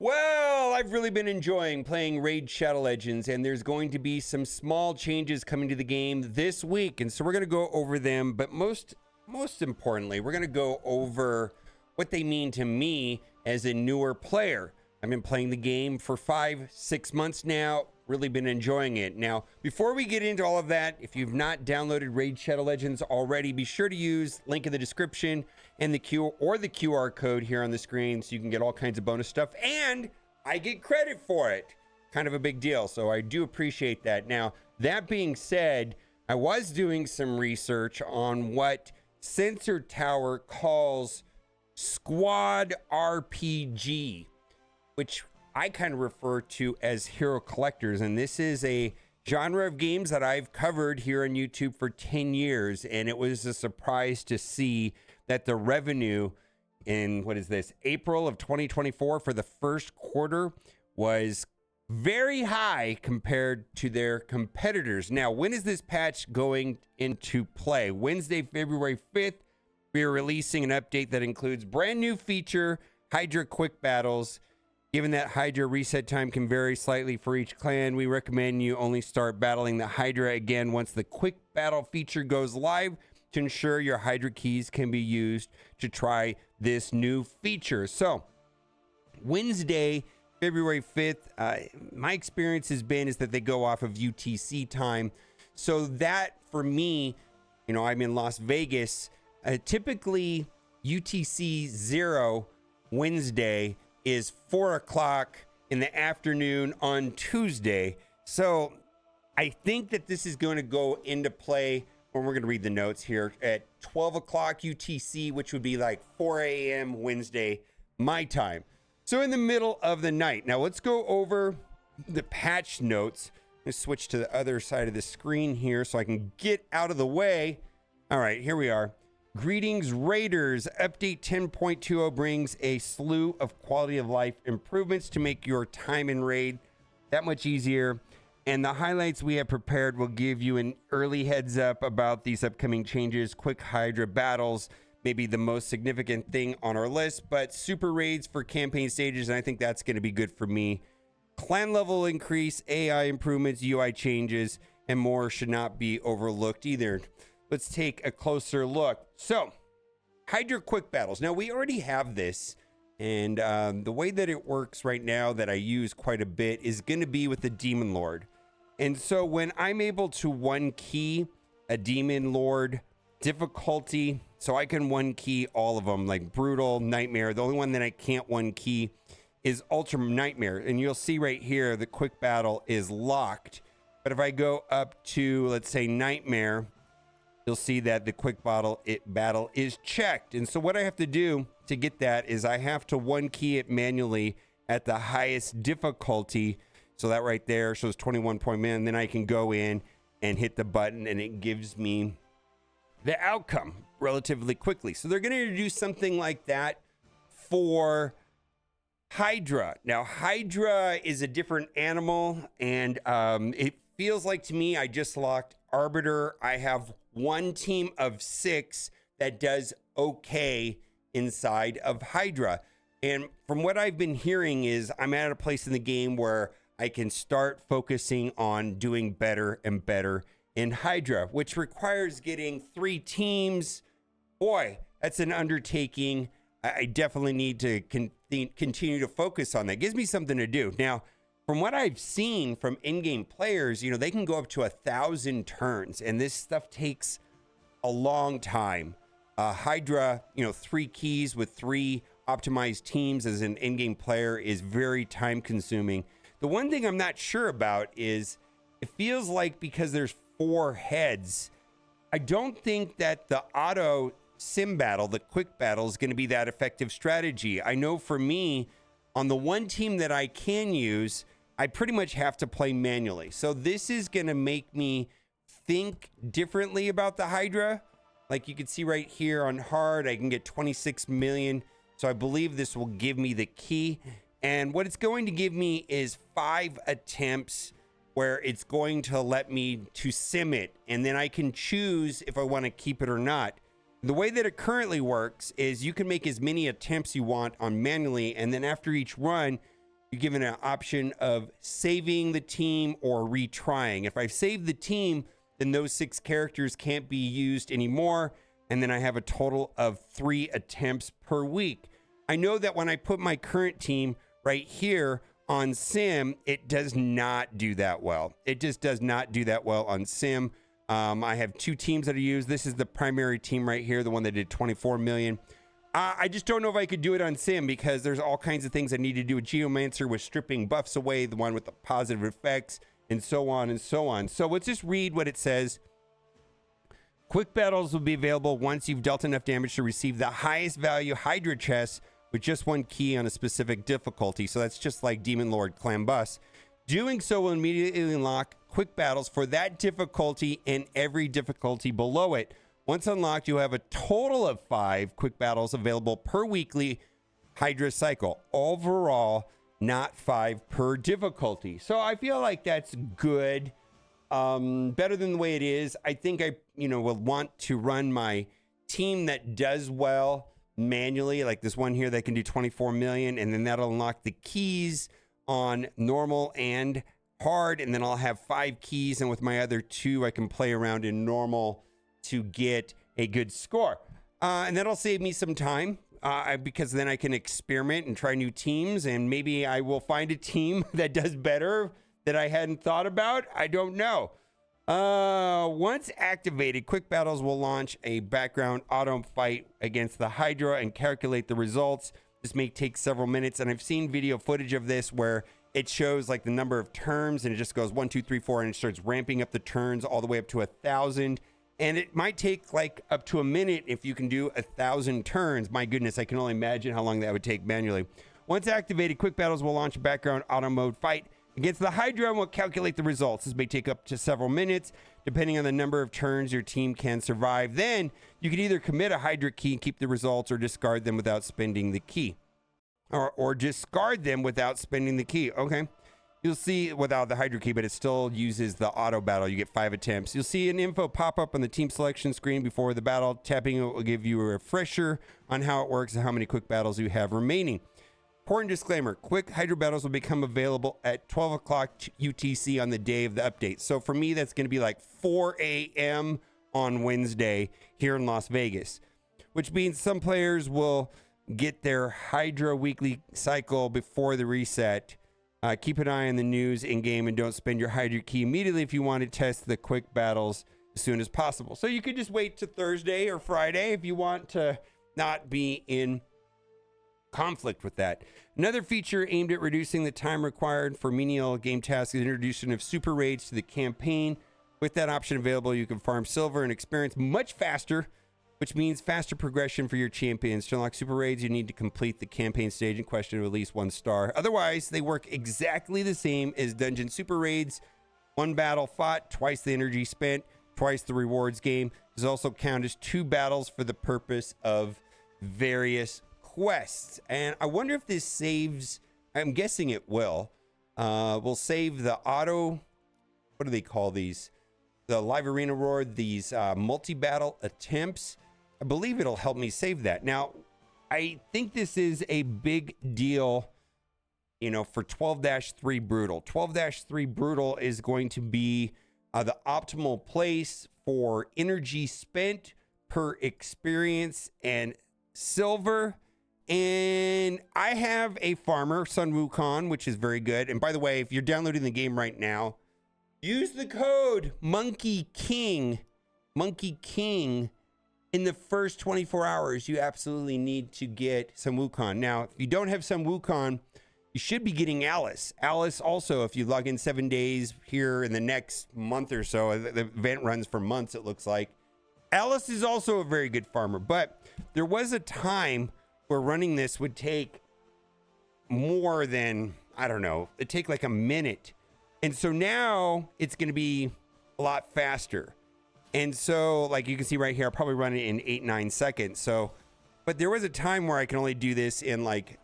Well, I've really been enjoying playing Raid Shadow Legends, and there's going to be some small changes coming to the game this week, and so we're going to go over them. But most importantly, we're going to go over what they mean to me as a newer player. I've been playing the game for 5-6 months now. Really been enjoying it. Now, before we get into all of that, if you've not downloaded Raid Shadow Legends already, be sure to use link in the description and the QR code here on the screen so you can get all kinds of bonus stuff, and I get credit for it. Kind of a big deal, so I do appreciate that. Now, that being said, I was doing some research on what Sensor Tower calls Squad RPG, which I kind of refer to as hero collectors, and this is a genre of games that I've covered here on YouTube for 10 years, and it was a surprise to see that the revenue in, April of 2024 for the first quarter was very high compared to their competitors. Now, when is this patch going into play? Wednesday, February 5th, we are releasing an update that includes brand new feature, Hydra Quick Battles. Given that Hydra reset time can vary slightly for each clan, we recommend you only start battling the Hydra again once the quick battle feature goes live to ensure your Hydra keys can be used to try this new feature. So, Wednesday, February 5th, my experience has been is that they go off of UTC time. So that, for me, I'm in Las Vegas. Typically, UTC 0 Wednesday is 4 o'clock in the afternoon on Tuesday. So I think that this is going to go into play when we're going to read the notes here at 12 o'clock UTC, which would be like 4 a.m. Wednesday, my time. So in the middle of the night. Now let's go over the patch notes. Let's switch to the other side of the screen here so I can get out of the way. All right, here we are. Greetings, Raiders. Update 10.20 brings a slew of quality of life improvements to make your time in Raid that much easier. And the highlights we have prepared will give you an early heads up about these upcoming changes. Quick Hydra battles, maybe the most significant thing on our list, but super raids for campaign stages, and I think that's going to be good for me. Clan level increase, AI improvements, UI changes, and more should not be overlooked either. Let's take a closer look. So, Hydra Quick Battles. Now, we already have this, and the way that it works right now that I use quite a bit is going to be with the Demon Lord. And so, when I'm able to one key a Demon Lord difficulty, so I can one key all of them, like Brutal, Nightmare. The only one that I can't one key is Ultra Nightmare. And you'll see right here, the Quick Battle is locked. But if I go up to, let's say, Nightmare, you'll see that the quick battle is checked. And so what I have to do to get that is I have to one key it manually at the highest difficulty. So that right there shows 21.1. And then I can go in and hit the button and it gives me the outcome relatively quickly. So they're going to do something like that for Hydra. Now, Hydra is a different animal, and it feels like to me I just locked Arbiter. I have one team of 6 that does okay inside of Hydra. And from what I've been hearing is I'm at a place in the game where I can start focusing on doing better and better in Hydra, which requires getting 3 teams. Boy, that's an undertaking. I definitely need to continue to focus on that. It gives me something to do. Now, from what I've seen from in-game players, they can go up to 1,000 turns, and this stuff takes a long time. Hydra, 3 keys with 3 optimized teams as an in-game player is very time-consuming. The one thing I'm not sure about is it feels like because there's 4 heads, I don't think that the auto sim battle, the quick battle, is going to be that effective strategy. I know for me, on the one team that I can use, I pretty much have to play manually. So this is going to make me think differently about the Hydra. Like you can see right here on hard, I can get 26 million. So I believe this will give me the key. And what it's going to give me is 5 attempts where it's going to let me to sim it. And then I can choose if I want to keep it or not. The way that it currently works is you can make as many attempts you want on manually, and then after each run, you're given an option of saving the team or retrying. If I've saved the team, then those 6 characters can't be used anymore. And then I have a total of 3 attempts per week. I know that when I put my current team right here on Sim, it does not do that well. It just does not do that well on Sim. I have 2 teams that I use. This is the primary team right here, the one that did 24 million. I just don't know if I could do it on Sim because there's all kinds of things I need to do with Geomancer with stripping buffs away, the one with the positive effects, and so on and so on. So let's just read what it says. Quick battles will be available once you've dealt enough damage to receive the highest value Hydra chest with just 1 key on a specific difficulty. So that's just like Demon Lord Clan Bus. Doing so will immediately unlock quick battles for that difficulty and every difficulty below it. Once unlocked, you'll have a total of 5 quick battles available per weekly Hydra cycle. Overall, not 5 per difficulty. So I feel like that's good. Better than the way it is. I think I, will want to run my team that does well manually, like this one here that can do 24 million, and then that'll unlock the keys on normal and hard, and then I'll have 5 keys, and with my other 2 I can play around in normal to get a good score, and that'll save me some time because then I can experiment and try new teams, and maybe I will find a team that does better that I hadn't thought about. I don't know. Once activated, quick battles will launch a background auto fight against the Hydra and calculate the results. This may take several minutes, and I've seen video footage of this where it shows like the number of turns, and it just goes 1, 2, 3, 4, and it starts ramping up the turns all the way up to 1,000. And it might take like up to a minute if you can do 1,000 turns. My goodness, I can only imagine how long that would take manually. Once activated, quick battles will launch a background auto mode fight against the Hydra and will calculate the results. This may take up to several minutes, depending on the number of turns your team can survive. Then you can either commit a Hydra key and keep the results, or discard them without spending the key. Or discard them without spending the key. Okay. You'll see without the Hydra key, but it still uses the auto battle. You get 5 attempts. You'll see an info pop up on the team selection screen before the battle. Tapping it will give you a refresher on how it works and how many quick battles you have remaining. Important disclaimer, quick Hydra battles will become available at 12 o'clock UTC on the day of the update. So for me, that's going to be like 4 a.m. on Wednesday here in Las Vegas, which means some players will get their Hydra weekly cycle before the reset. Keep an eye on the news in-game and don't spend your Hydra key immediately if you want to test the quick battles as soon as possible. So you could just wait to Thursday or Friday if you want to not be in conflict with that. Another feature aimed at reducing the time required for menial game tasks is the introduction of super raids to the campaign. With that option available, you can farm silver and experience much faster, which means faster progression for your champions. To unlock super raids, you need to complete the campaign stage in question to at least 1 star. Otherwise, they work exactly the same as dungeon super raids. 1 battle fought, twice the energy spent, twice the rewards game. This also count as 2 battles for the purpose of various quests. And I wonder if this saves, I'm guessing it will save the auto, what do they call these? The live arena roar, these multi-battle attempts. I believe it'll help me save that. Now, I think this is a big deal, for 12-3 Brutal. 12-3 Brutal is going to be the optimal place for energy spent per experience and silver. And I have a farmer, Sun Wukong, which is very good. And by the way, if you're downloading the game right now, use the code Monkey King in the first 24 hours. You absolutely need to get some Wukong. Now, if you don't have some Wukong, you should be getting Alice. Alice also, if you log in 7 days here in the next month or so, the event runs for months, it looks like. Alice is also a very good farmer, but there was a time where running this would take more than, I don't know, it'd take like a minute. And so now it's going to be a lot faster. And so like you can see right here, I'll probably run it in 8-9 seconds. So, but there was a time where I can only do this in like,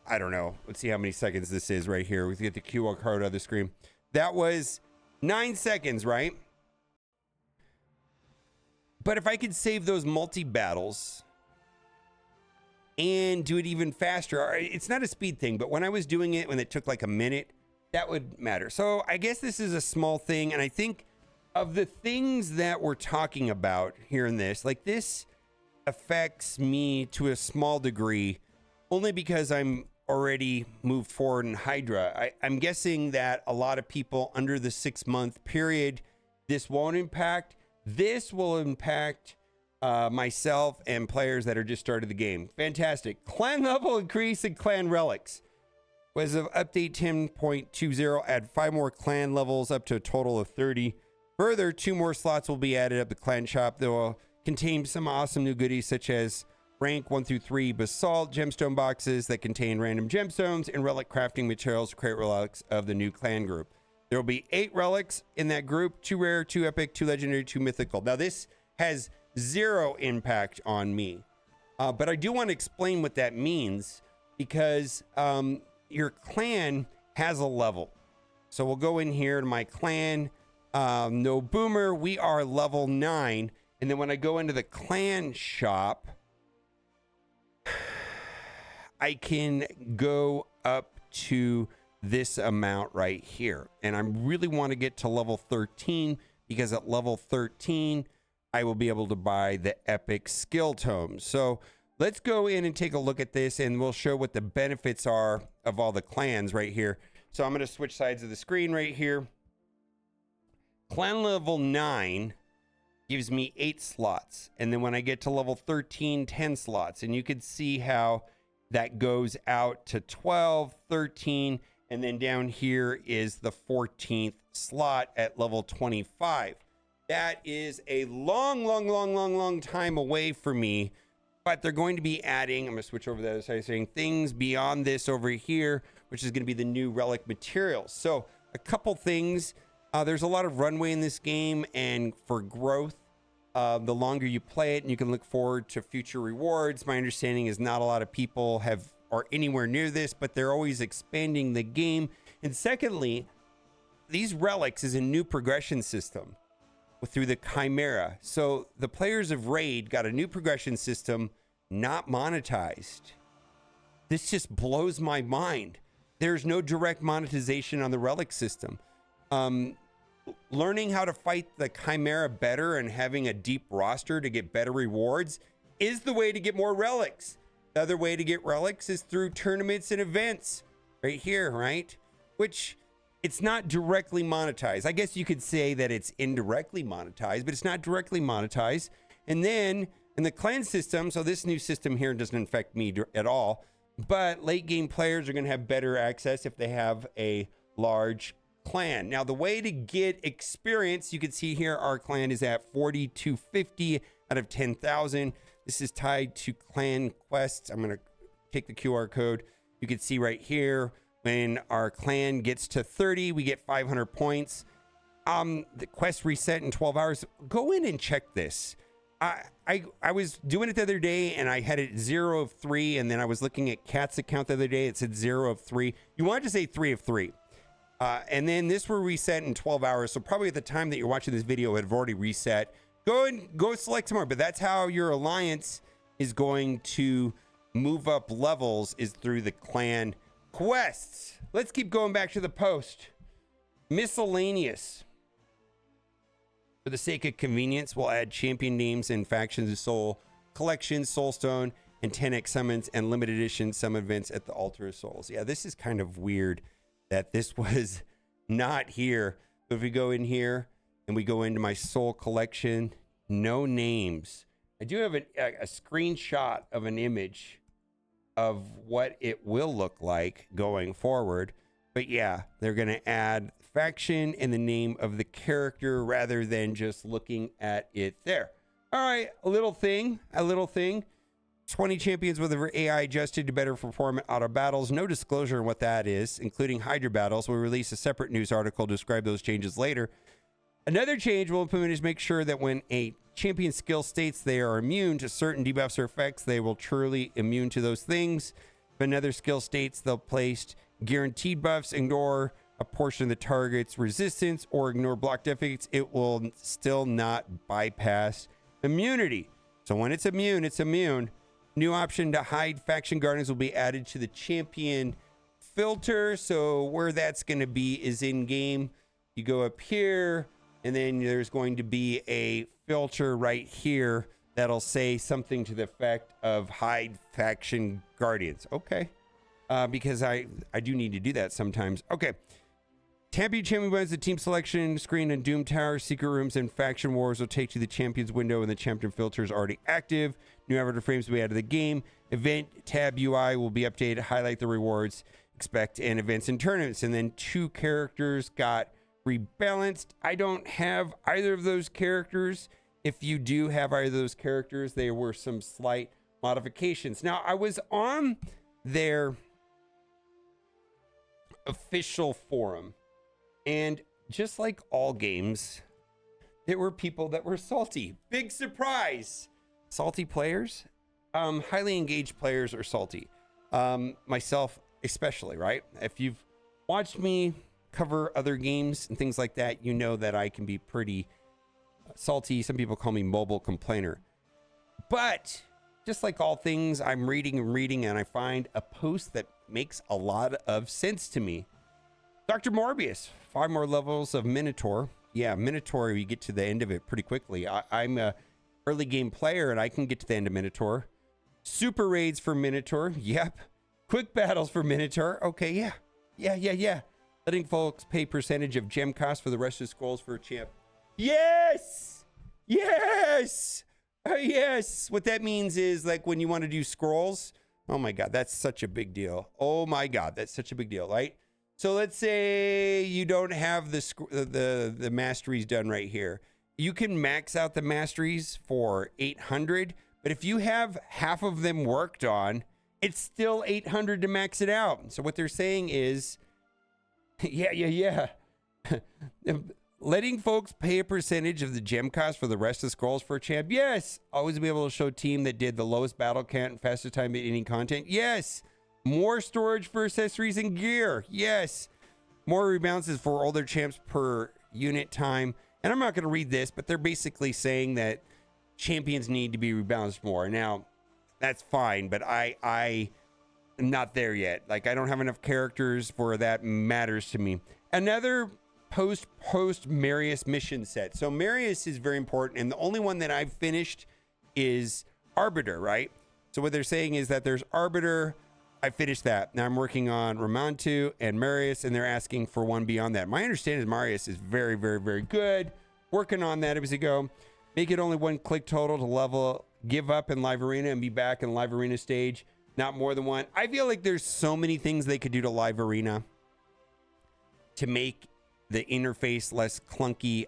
I don't know. Let's see how many seconds this is right here. We get the QOL code on the screen. That was 9 seconds, right? But if I could save those multi-battles, and do it even faster. It's not a speed thing, but when I was doing it, when it took like a minute, that would matter. So I guess this is a small thing. And I think of the things that we're talking about here in this, like this affects me to a small degree, only because I'm already moved forward in Hydra. I'm guessing that a lot of people under the 6-month period, this won't impact. This will impact myself and players that are just started the game. Fantastic. Clan level increase in clan relics. As of update 10.20, add 5 more clan levels up to a total of 30. Further, 2 more slots will be added up the clan shop that will contain some awesome new goodies such as rank 1 through 3 basalt gemstone boxes that contain random gemstones and relic crafting materials to create relics of the new clan group. There will be 8 relics in that group, 2 rare, 2 epic, 2 legendary, 2 mythical. Now this has 0 impact on me, but I do want to explain what that means, because your clan has a level. So we'll go in here to my clan, no boomer, we are level 9. And then when I go into the clan shop, I can go up to this amount right here. And I really want to get to level 13, because at level 13, I will be able to buy the epic skill tomes. So let's go in and take a look at this, and we'll show what the benefits are of all the clans right here. So I'm going to switch sides of the screen right here. Clan level 9 gives me 8 slots. And then when I get to level 13, 10 slots. And you can see how that goes out to 12, 13, and then down here is the 14th slot at level 25. That is a long time away for me, but they're going to be adding, I'm going to switch over to the other side, saying things beyond this over here, which is going to be the new relic materials. So a couple things. There's a lot of runway in this game, and for growth, the longer you play it, and you can look forward to future rewards. My understanding is not a lot of people are anywhere near this, but they're always expanding the game. And secondly, these relics is a new progression system through the Chimera. So the players of Raid got a new progression system, not monetized. This just blows my mind. There's no direct monetization on the relic system. Learning how to fight the Chimera better and having a deep roster to get better rewards is the way to get more relics. The other way to get relics is through tournaments and events right here, right? Which it's not directly monetized. I guess you could say that it's indirectly monetized, but it's not directly monetized. And then in the clan system, so this new system here doesn't affect me at all, but late game players are going to have better access if they have a large clan. Now, the way to get experience, you can see here our clan is at 4,250 out of 10,000. This is tied to clan quests. I'm going to take the QR code. You can see right here, when our clan gets to 30, we get 500 points. The quest reset in 12 hours. Go in and check this. I was doing it the other day, and I had it 0 of 3, and then I was looking at Cat's account the other day. It said 0 of 3. You wanted to say 3 of 3. And then this will reset in 12 hours. So probably at the time that you're watching this video, it have already reset. Go select some more. But that's how your alliance is going to move up levels, is through the clan quests. Let's keep going back to the post. Miscellaneous. For the sake of convenience, we'll add champion names and factions of soul, collections, soulstone, and 10x summons, and limited edition summon events at the altar of souls. Yeah, this is kind of weird that this was not here. But if we go in here and we go into my soul collection, no names. I do have a screenshot of an image of what it will look like going forward. But yeah, they're going to add faction and the name of the character rather than just looking at it there. All right, a little thing. 20 champions with AI adjusted to better perform at auto battles. No disclosure on what that is, including Hydra battles. We'll release a separate news article to describe those changes later. Another change we'll implement is make sure that when a champion skill states they are immune to certain debuffs or effects, they will truly immune to those things. If another skill states they'll place guaranteed buffs, ignore a portion of the target's resistance, or ignore blocked effects, it will still not bypass immunity. So when it's immune, it's immune. New option to hide faction guardians will be added to the champion filter. So where that's going to be is in game. You go up here, and then there's going to be a filter right here that'll say something to the effect of hide faction guardians. Okay. Because I do need to do that sometimes. Okay. Champion buttons, the team selection screen and Doom Tower, secret rooms, and faction wars will take you to the champions window, and the champion filter is already active. New avatar frames will be added to the game. Event tab UI will be updated. Highlight the rewards, expect, and events and tournaments. And then 2 characters got rebalanced. I don't have either of those characters. If you do have either of those characters, there were some slight modifications. Now, I was on their official forum, and just like all games, there were people that were salty. Big surprise. Salty players, highly engaged players are salty. Myself especially, right? If you've watched me cover other games and things like that, you know that I can be pretty salty. Some people call me mobile complainer. But just like all things, I'm reading and reading, and I find a post that makes a lot of sense to me. Dr. Morbius, 5 more levels of Minotaur. Yeah, Minotaur, you get to the end of it pretty quickly. I'm a early game player, and I can get to the end of Minotaur. Super raids for Minotaur. Yep. Quick battles for Minotaur. Okay, yeah. Letting folks pay percentage of gem cost for the rest of the scrolls for a champ. Yes! Yes! Yes! What that means is, like, when you want to do scrolls, oh my God, that's such a big deal. Oh my God, that's such a big deal, right? So let's say you don't have the masteries done right here. You can max out the masteries for 800, but if you have half of them worked on, it's still 800 to max it out. So what they're saying is, yeah. Letting folks pay a percentage of the gem cost for the rest of the scrolls for a champ. Yes. Always be able to show team that did the lowest battle count and fastest time at any content. Yes. More storage for accessories and gear. Yes. More rebalances for older champs per unit time. And I'm not going to read this, but they're basically saying that champions need to be rebalanced more. Now, that's fine, but I am not there yet. Like, I don't have enough characters for that matters to me. Another post Marius mission set. So Marius is very important, and the only one that I've finished is Arbiter, right? So what they're saying is that there's Arbiter. I finished that. Now I'm working on Ramantu and Marius, and they're asking for one beyond that. My understanding is Marius is very, very, very good. Working on that as we go. Make it only 1 click total to level, give up in live arena and be back in live arena stage. Not more than 1. I feel like there's so many things they could do to live arena to make the interface less clunky.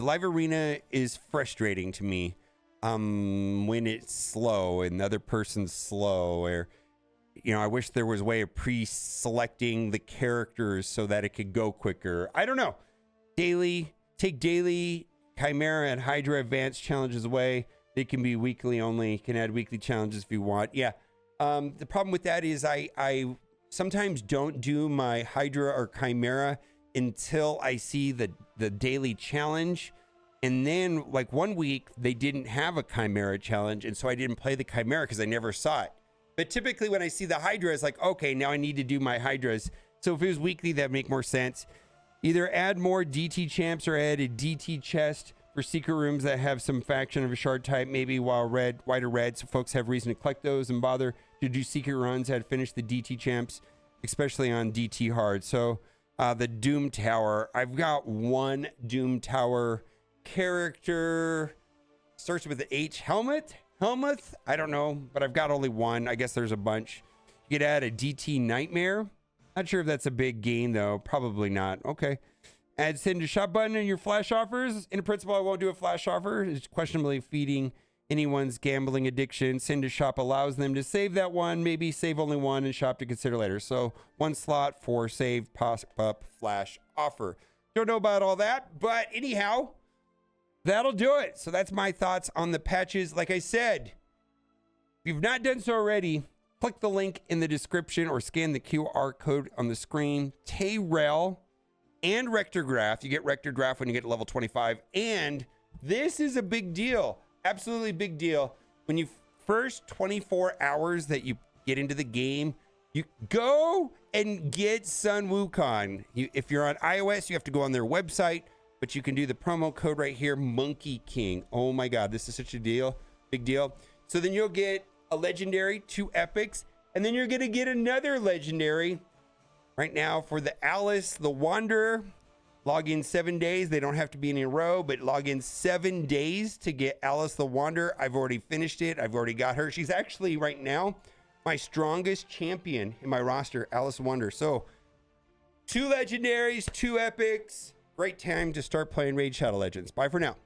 Live arena is frustrating to me when it's slow and the other person's slow, or, you know, I wish there was a way of pre-selecting the characters so that it could go quicker. I don't know. Take daily Chimera and Hydra advanced challenges away. They can be weekly only. You can add weekly challenges if you want. Yeah. The problem with that is I sometimes don't do my Hydra or Chimera until I see the daily challenge. And then, like, 1 week, they didn't have a Chimera challenge, and so I didn't play the Chimera because I never saw it. But typically when I see the Hydra, it's like, okay, now I need to do my Hydras. So if it was weekly, that'd make more sense. Either add more DT champs or add a DT chest for secret rooms that have some faction of a shard type, maybe white or red, so folks have reason to collect those and bother to do secret runs that finish the DT champs, especially on DT hard. So the Doom Tower, I've got 1 Doom Tower character, starts with the H. Helmuth, I don't know, but I've got only 1. I guess there's a bunch. You could add a DT Nightmare. Not sure if that's a big gain though. Probably not. Okay. Add send to shop button in your flash offers. In principle, I won't do a flash offer. It's questionably feeding anyone's gambling addiction. Send to shop allows them to save that one, maybe save only 1 and shop to consider later. So 1 slot for saved pop-up flash offer. Don't know about all that, but anyhow, that'll do it. So that's my thoughts on the patches. Like I said, if you've not done so already, click the link in the description or scan the QR code on the screen. Tayrel and Rectograph. You get Rectograph when you get to level 25. And this is a big deal. Absolutely big deal. When you first 24 hours that you get into the game, you go and get Sun Wukong. If you're on iOS, you have to go on their website, but you can do the promo code right here, Monkey King. Oh my God, this is such a deal, big deal. So then you'll get a legendary, 2 epics, and then you're gonna get another legendary right now for the Alice the Wanderer. Log in 7 days. They don't have to be in a row, but log in 7 days to get Alice the Wanderer. I've already finished it. I've already got her. She's actually right now my strongest champion in my roster, Alice the Wanderer. So 2 legendaries, 2 epics. Great time to start playing Raid Shadow Legends. Bye for now.